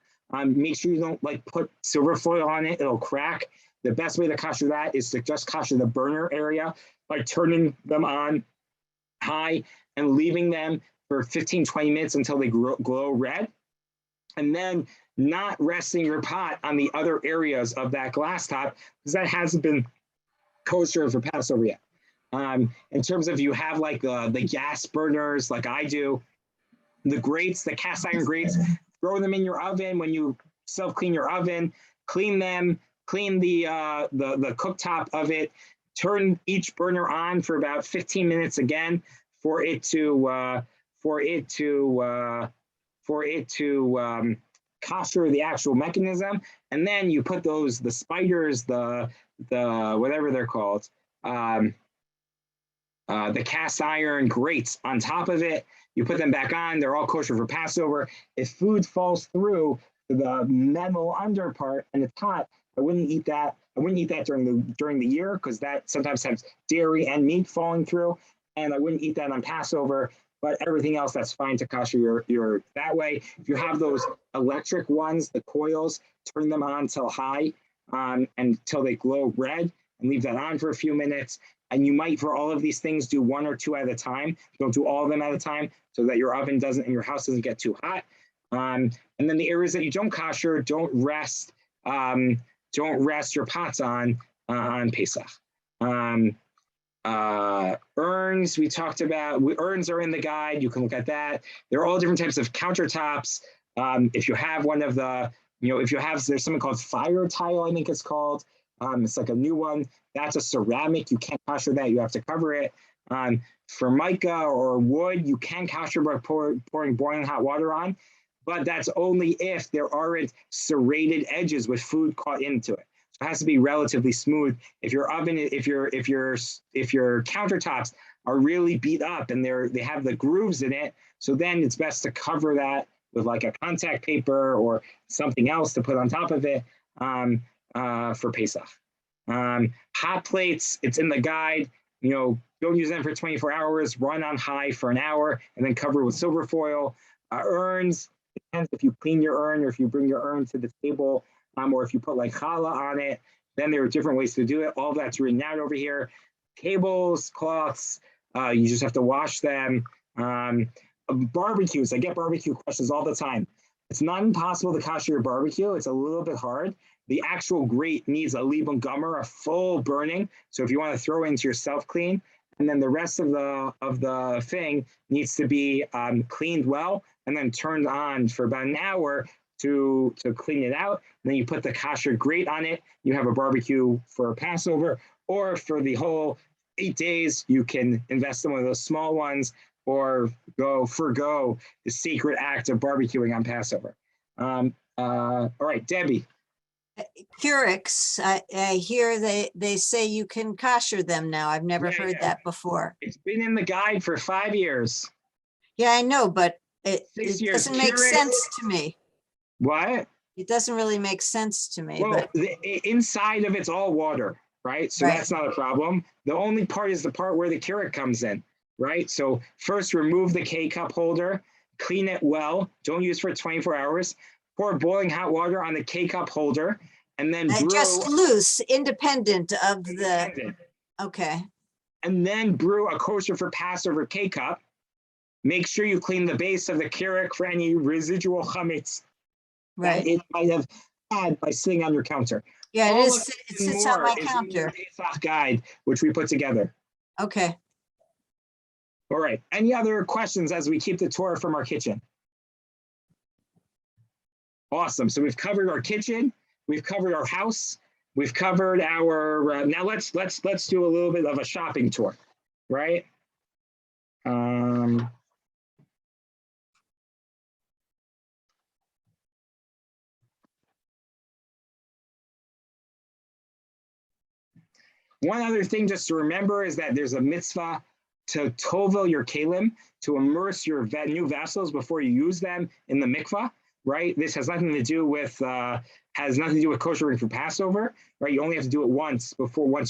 make sure you don't put silver foil on it. It'll crack. The best way to kosher that is to just kosher the burner area by turning them on high and leaving them for 15-20 minutes until they glow red, and then not resting your pot on the other areas of that glass top because that hasn't been kosher for Passover yet. In terms of you have the gas burners like I do, the grates, the cast iron grates, throw them in your oven when you self-clean your oven, clean them, clean the cooktop of it, turn each burner on for about 15 minutes again for it to kosher the actual mechanism, and then you put the spiders, the whatever they're called, the cast iron grates on top of it, you put them back on, they're all kosher for Passover. If food falls through the metal under part and it's hot, I wouldn't eat that. I wouldn't eat that during the year because that sometimes has dairy and meat falling through, and I wouldn't eat that on Passover. But everything else, that's fine to kosher your that way. If you have those electric ones, the coils, turn them on till high until they glow red, and leave that on for a few minutes. And you might, for all of these things, do 1 or 2 at a time. Don't do all of them at a time so that your oven doesn't and your house doesn't get too hot. And then the areas that you don't kosher, don't rest your pots on Pesach. Urns, we talked about. Urns are in the guide. You can look at that. There are all different types of countertops. If you have one of the, there's something called fire tile, I think it's called. It's like a new one. That's a ceramic. You can't kosher that. You have to cover it. Formica or wood, you can kosher by pouring boiling hot water on, but that's only if there aren't serrated edges with food caught into it. So it has to be relatively smooth. If your oven, if your countertops are really beat up and they have the grooves in it, so then it's best to cover that with like a contact paper or something else to put on top of it for Pesach. Hot plates, it's in the guide. Don't use them for 24 hours, run on high for an hour, and then cover with silver foil. Urns, depends if you clean your urn or if you bring your urn to the table, or if you put like challah on it, then there are different ways to do it. All of that's written out over here. Tables, cloths, you just have to wash them. Barbecues, I get barbecue questions all the time. It's not impossible to kosher your barbecue. It's a little bit hard. The actual grate needs a libun gomer, a full burning. So if you want to throw it into your self-clean, and then the rest of the thing needs to be cleaned well and then turned on for about an hour to clean it out. And then you put the kosher grate on it. You have a barbecue for Passover, or for the whole 8 days, you can invest in one of those small ones or forgo the sacred act of barbecuing on Passover. All right, Debbie. Crcs, I hear they say you can kosher them now. I've never heard that before. It's been in the guide for 5 years. Yeah, I know, but it doesn't make Crc. sense to me. What? It doesn't really make sense to me. Well, but the inside of it's all water, right? So that's not a problem. The only part is the part where the Crc comes in, right? So first remove the K-cup holder, clean it well. Don't use for 24 hours. Pour boiling hot water on the K-cup holder, and then brew. Just loose, independent of the, okay. And then brew a kosher for Passover K-cup. Make sure you clean the base of the Crc for any residual Hamitz that it might have had by sitting on your counter. Yeah, it sits on my counter. Pesach guide, which we put together. Okay. All right. Any other questions as we keep the tour from our kitchen? Awesome. So we've covered our kitchen. We've covered our house. We've covered our. Now let's do a little bit of a shopping tour, right? One other thing just to remember is that there's a mitzvah to tovel your kalim, to immerse your new vessels before you use them in the mikvah, right? This has nothing to do with koshering for Passover, right? You only have to do it once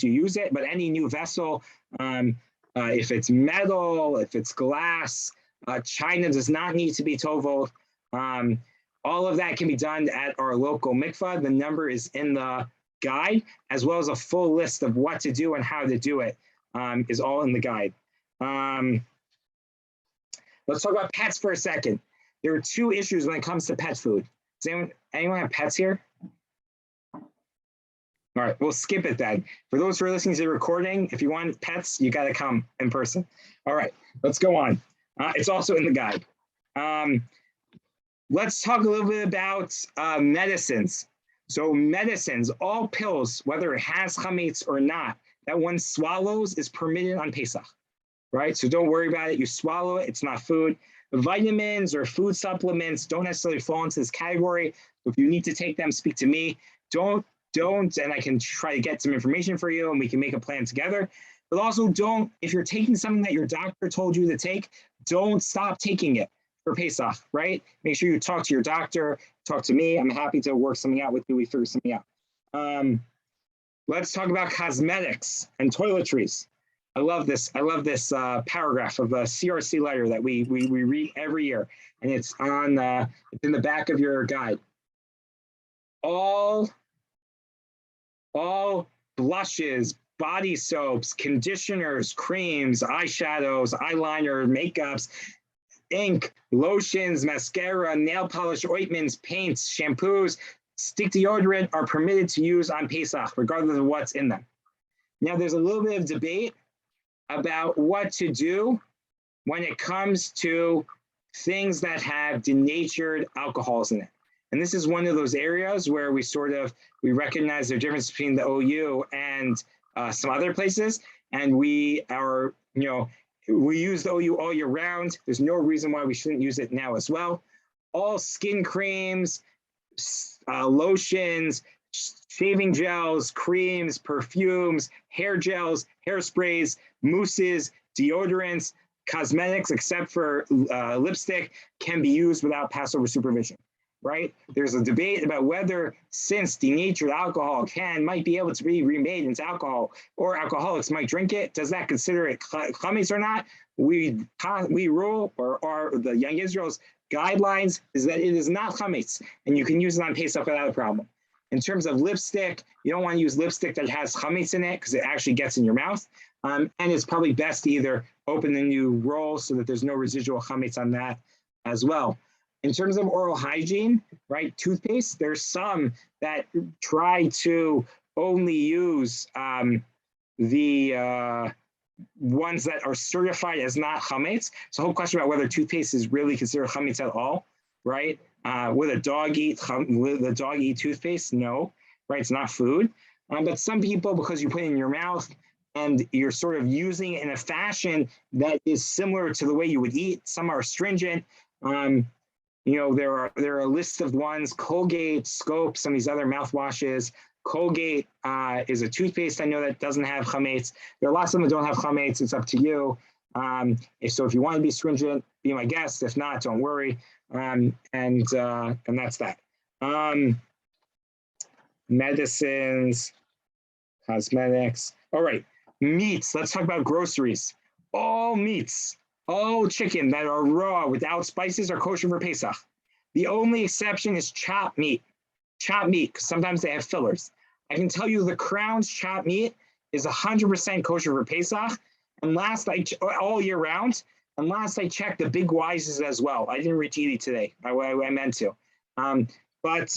you use it. But any new vessel, if it's metal, if it's glass, china does not need to be toveled. All of that can be done at our local mikvah. The number is in the guide, as well as a full list of what to do and how to do it is all in the guide. Let's talk about pets for a second. There are 2 issues when it comes to pet food. Does anyone have pets here? All right, we'll skip it then. For those who are listening to the recording, if you want pets, you got to come in person. All right, let's go on. It's also in the guide. Let's talk a little bit about medicines. So medicines, all pills, whether it has chametz or not, that one swallows is permitted on Pesach, right? So don't worry about it. You swallow it, it's not food. Vitamins or food supplements don't necessarily fall into this category. If you need to take them, speak to me. Don't, and I can try to get some information for you and we can make a plan together. but also don't, if you're taking something that your doctor told you to take, don't stop taking it for Pesach, right? Make sure you talk to your doctor, talk to me. I'm happy to work something out with you. We figure something out. Let's talk about cosmetics and toiletries. I love this paragraph of a CRC letter that we read every year, and it's on it's in the back of your guide. All blushes, body soaps, conditioners, creams, eyeshadows, eyeliner, makeups, ink, lotions, mascara, nail polish, ointments, paints, shampoos, stick deodorant are permitted to use on Pesach, regardless of what's in them. Now, there's a little bit of debate about what to do when it comes to things that have denatured alcohols in it. And this is one of those areas where we recognize the difference between the OU and some other places. And we use the OU all year round. There's no reason why we shouldn't use it now as well. All skin creams, lotions, shaving gels, creams, perfumes, hair gels, hairsprays, mousses, deodorants, cosmetics, except for lipstick, can be used without Passover supervision, right? There's a debate about whether, since denatured alcohol might be able to be remade into alcohol, or alcoholics might drink it, does that consider it chametz or not? We rule, or the Young Israel's guidelines is that it is not chametz, and you can use it on Pesach without a problem. In terms of lipstick, you don't want to use lipstick that has chametz in it because it actually gets in your mouth. And it's probably best to either open the new roll so that there's no residual chametz on that as well. In terms of oral hygiene, right, toothpaste, there's some that try to only use the ones that are certified as not chametz. So the whole question about whether toothpaste is really considered chametz at all, right? Would a dog eat toothpaste? No, right? It's not food. But some people, because you put it in your mouth and you're sort of using it in a fashion that is similar to the way you would eat, some are astringent. There are a list of ones: Colgate, Scope, some of these other mouthwashes. Colgate is a toothpaste I know that doesn't have chametz. There are lots of them that don't have chametz. It's up to you. So if you want to be stringent, be my guest. If not, don't worry. And that's that. Medicines, cosmetics. All right, meats. Let's talk about groceries. All meats, all chicken that are raw without spices are kosher for Pesach. The only exception is chopped meat. Chopped meat, because sometimes they have fillers. I can tell you the Crown's chopped meat is 100% kosher for Pesach. And all year round. And last I checked, the Big Wise is as well. I didn't reach Edie today. I meant to. But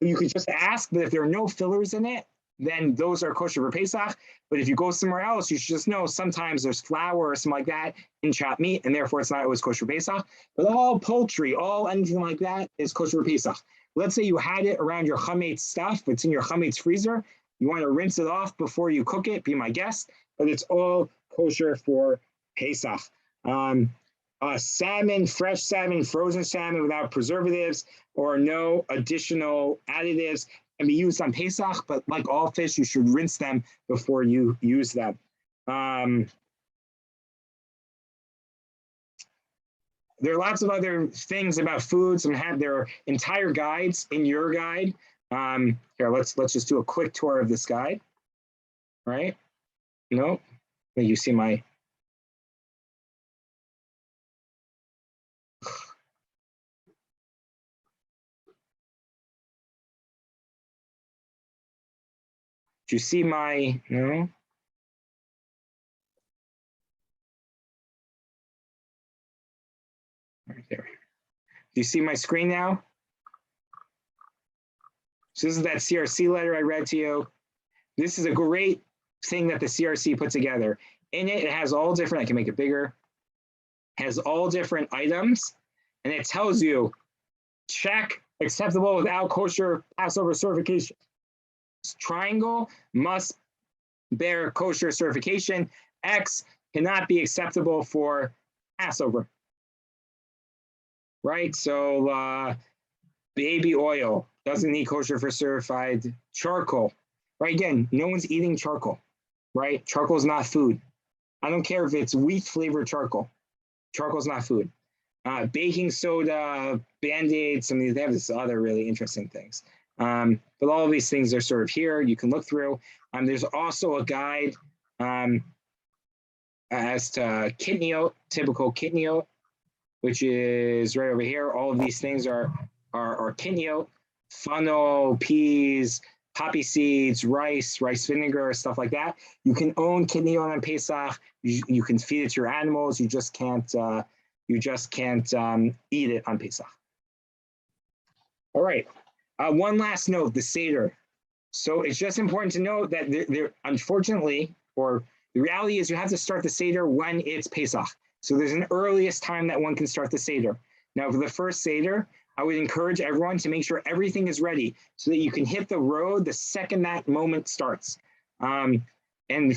you could just ask, but if there are no fillers in it, then those are kosher for Pesach. But if you go somewhere else, you should just know sometimes there's flour or something like that in chopped meat, and therefore it's not always kosher for Pesach. But all poultry, all anything like that is kosher for Pesach. Let's say you had it around your chametz stuff, it's in your chametz freezer. You want to rinse it off before you cook it, be my guest. But it's all kosher for Pesach. Salmon, fresh salmon, frozen salmon without preservatives or no additional additives can be used on Pesach, but like all fish, you should rinse them before you use them. There are lots of other things about foods, and there are entire guides in your guide. Here, let's just do a quick tour of this guide, right? No, you see my. Do you see my, no? Right there. Do you see my screen now? So this is that CRC letter I read to you. This is a great thing that the CRC put together. In it, it has all different, I can make it bigger, has all different items, and it tells you, check, acceptable without kosher Passover certification. Triangle must bear kosher certification. X cannot be acceptable for Passover. Right? So baby oil doesn't need kosher for certified. Charcoal. Right? Again, no one's eating charcoal. right? Charcoal is not food. I don't care if it's wheat flavored charcoal. Charcoal is not food. Baking soda, Band-Aids, some of these, they have this other really interesting things. But all of these things are sort of here. You can look through. There's also a guide as to kidney oat, typical kidney oat, which is right over here. All of these things are kidney oat, fennel, peas, poppy seeds, rice vinegar, stuff like that. You can own kidney oat on Pesach. You can feed it to your animals. You just can't eat it on Pesach. All right. One last note: the Seder. So it's just important to note that there unfortunately, or the reality is, you have to start the Seder when it's Pesach. So there's an earliest time that one can start the Seder. Now, for the first Seder, I would encourage everyone to make sure everything is ready so that you can hit the road the second that moment starts. And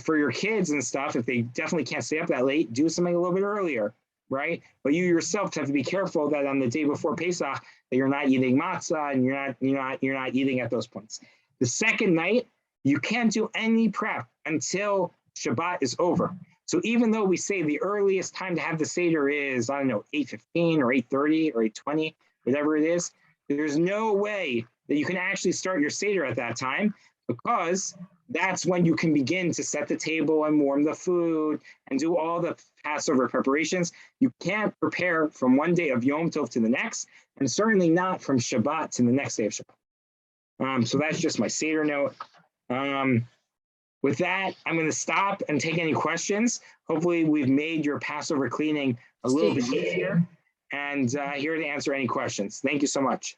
for your kids and stuff, if they definitely can't stay up that late, do something a little bit earlier, right? But you yourself have to be careful that on the day before Pesach, that you're not eating matzah and you're not eating at those points. The second night, you can't do any prep until Shabbat is over. So even though we say the earliest time to have the Seder is, I don't know, 8:15 or 8:30 or 8:20, whatever it is, there's no way that you can actually start your Seder at that time, because that's when you can begin to set the table and warm the food and do all the Passover preparations. You can't prepare from one day of Yom Tov to the next, and certainly not from Shabbat to the next day of Shabbat. So that's just my Seder note. With that, I'm going to stop and take any questions. Hopefully we've made your Passover cleaning a little bit easier, and here to answer any questions. Thank you so much.